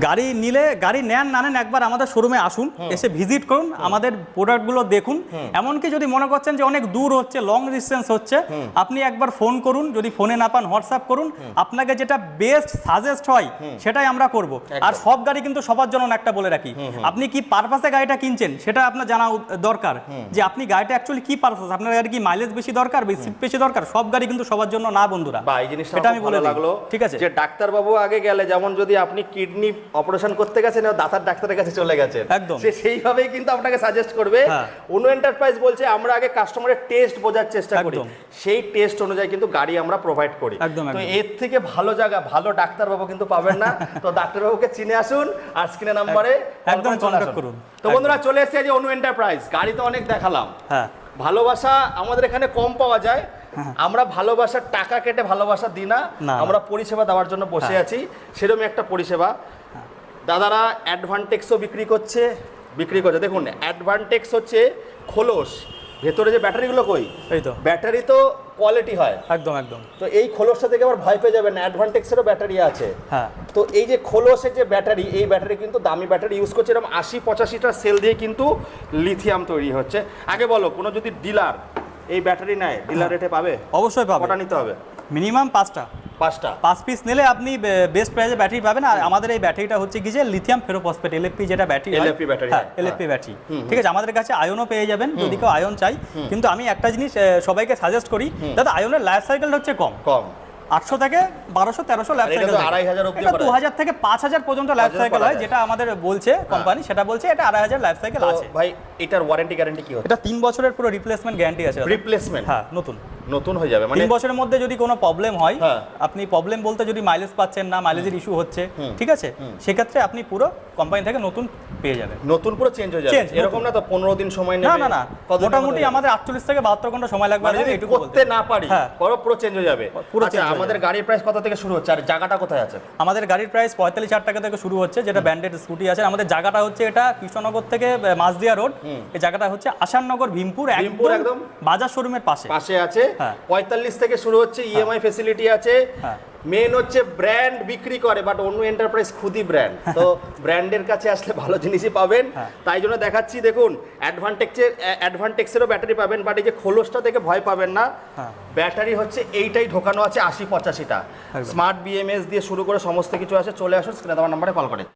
গাড়ি নিলে গাড়ি নেন না নেন একবার আমাদের শোরুমে আসুন, এসে ভিজিট করুন, আমাদের প্রোডাক্টগুলো দেখুন। এমনকি যদি মনে করছেন যে অনেক দূর হচ্ছে, লং ডিস্টেন্স হচ্ছে, আপনি একবার ফোন করুন, যদি ফোনে না পান হোয়াটসঅ্যাপ করুন, আপনাকে যেটা বেস্ট সাজেস্ট হয় সেটাই আমরা করব। আর সব গাড়ি কিন্তু সবার জন্য একটা বলে রাখি, আপনি কি পারপাসে গাড়িটা কিনছেন সেটা আপনার জানা দরকার, যে আপনি গাড়িটা অ্যাকচুয়ালি কি পারপাস, আপনার গাড়ি কি মাইলেজ বেশি দরকার, সিট বেশি দরকার। সব গাড়ি কিন্তু সবার জন্য না বন্ধুরা, এই জিনিসটা এটা আমি বলে লাগলো। ঠিক আছে, যে ডাক্তারবাবু আগে গেলে যেমন যদি আপনি কিডনি অপারেশন করতে গেছেন দাঁতার ডাক্তারের কাছে চলে গেছেন, একদম সে সেইভাবেই কিন্তু আপনাকে সাজেস্ট করবে। অনু এন্টারপ্রাইজ বলছে আমরা আগে কাস্টমারের টেস্ট বোঝার চেষ্টা করি, সেই টেস্ট অনুযায়ী কিন্তু গাড়ি আমরা প্রোভাইড করি। তো এর থেকে ভালো জায়গা, ভালো ডাক্তারবাবু কিন্তু পাবেন না। তো ডাক্তারবাবুকে চিনে আসুন, আর স্ক্রিনে নাম্বারে একদম কন্টাক্ট করুন। তো বন্ধুরা চলে এসেছে যে অনু এন্টারপ্রাইজ, গাড়ি তো অনেক দেখালাম, ভালোবাসা আমাদের এখানে কম পাওয়া যায়। আমরা ভালোবাসার টাকা কেটে ভালোবাসা দিই না, আমরা পরিষেবা দেওয়ার জন্য বসে আছি, সেরকম একটা পরিষেবা। দাদারা অ্যাডভান্টেক্সও বিক্রি করছে। দেখুন অ্যাডভান্টেক্স হচ্ছে খোলস, ভেতরে যে ব্যাটারিগুলো কই, এই তো ব্যাটারি তো কোয়ালিটি হয় একদম একদম। তো এই খোলসটা থেকে আবার ভয় পেয়ে যাবেন না, অ্যাডভান্টেক্সেরও ব্যাটারি আছে। তো এই যে খোলসের যে ব্যাটারি, এই ব্যাটারি কিন্তু দামি ব্যাটারি ইউজ করছে, এরকম 80-85টা সেল দিয়ে কিন্তু লিথিয়াম তৈরি হচ্ছে। আগে বলো, কোনো যদি ডিলার এই ব্যাটারি নেয়, ডিলার রেটে পাবে? অবশ্যই পাবে। কটা নিতে হবে? মিনিমাম 5 পিস নিলে আপনি বেস্ট প্রাইসে ব্যাটারি পাবেন। আর আমাদের এই ব্যাটারিটা হচ্ছে কি যে লিথিয়াম ফেরোফসফেট এলএফপি যেটা battery, LFP battery, LFP battery, ঠিক আছে। আমাদের কাছে আয়নও পেয়ে যাবেন যদি কেউ আয়ন চাই। কিন্তু আমি একটা জিনিস সবাইকে সাজেস্ট করি, দাদা আয়নের লাইফ সাইকেলটা হচ্ছে কম 800 থেকে 1200-1300 লাইফ সাইকেল, 2000 থেকে 5000 পর্যন্ত লাইফ সাইকেল হয়, যেটা আমাদের বলছে কোম্পানি, সেটা বলছে এটা 2500 লাইফ সাইকেল আছে। ভাই এটার ওয়ারেন্টি গ্যারান্টি কি হচ্ছে? এটা 3 বছরের পুরো রিপ্লেসমেন্ট গ্যারান্টি আছে। রিপ্লেসমেন্ট? হ্যাঁ, নতুন হয়ে যাবে। মানে 3 বছরের মধ্যে যদি কোনো প্রবলেম হয়, আপনি প্রবলেম বলতে যদি মাইলেজ পাচ্ছেন না, মাইলেজের ইস্যু হচ্ছে, ঠিক আছে, সেক্ষেত্রে আপনি পুরো কোম্পানি থেকে নতুন পেয়ে যাবেন। নতুন পুরো চেঞ্জ হয়ে যাবে, এরকম না তো 15 দিন সময় নেবে? না, মোটামুটি আমাদের 48 থেকে 72 ঘন্টা সময় লাগবে। যদি করতে না পারি পুরো চেঞ্জ হয়ে যাবে। আচ্ছা, আমাদের গাড়ির প্রাইস কত থেকে শুরু হচ্ছে আর জায়গাটা কোথায় আছে? আমাদের গাড়ির প্রাইস 45,000 টাকা থেকে শুরু হচ্ছে, যেটা ব্র্যান্ডেড স্কুটি আছে। আমাদের জায়গাটা হচ্ছে এটা কৃষ্ণনগর থেকে মাঝদিয়া রোড, এই জায়গাটা হচ্ছে আসাননগর ভীমপুর একদম বাজার শোরুমের পাশে আছে। 45 থেকে শুরু হচ্ছে, ইএমআই ফ্যাসিলিটি আছে। মেন হচ্ছে ব্র্যান্ড বিক্রি করে, বাট অন্য এন্টারপ্রাইজ খুদই ব্র্যান্ড, তো ব্র্যান্ডের কাছে আসলে ভালো জিনিসই পাবেন। তাই জন্য দেখাচ্ছি, দেখুন অ্যাডভান্টেক্সেরও ব্যাটারি পাবেন, বাট এই যে খোলসটা থেকে ভয় পাবেন না। ব্যাটারি হচ্ছে এইটাই ঢোকানো আছে 80-85টা, স্মার্ট বিএমএস দিয়ে শুরু করে সমস্ত কিছু আছে। চলে আসুন, স্ক্রিনে দেওয়া নাম্বারে কল করে।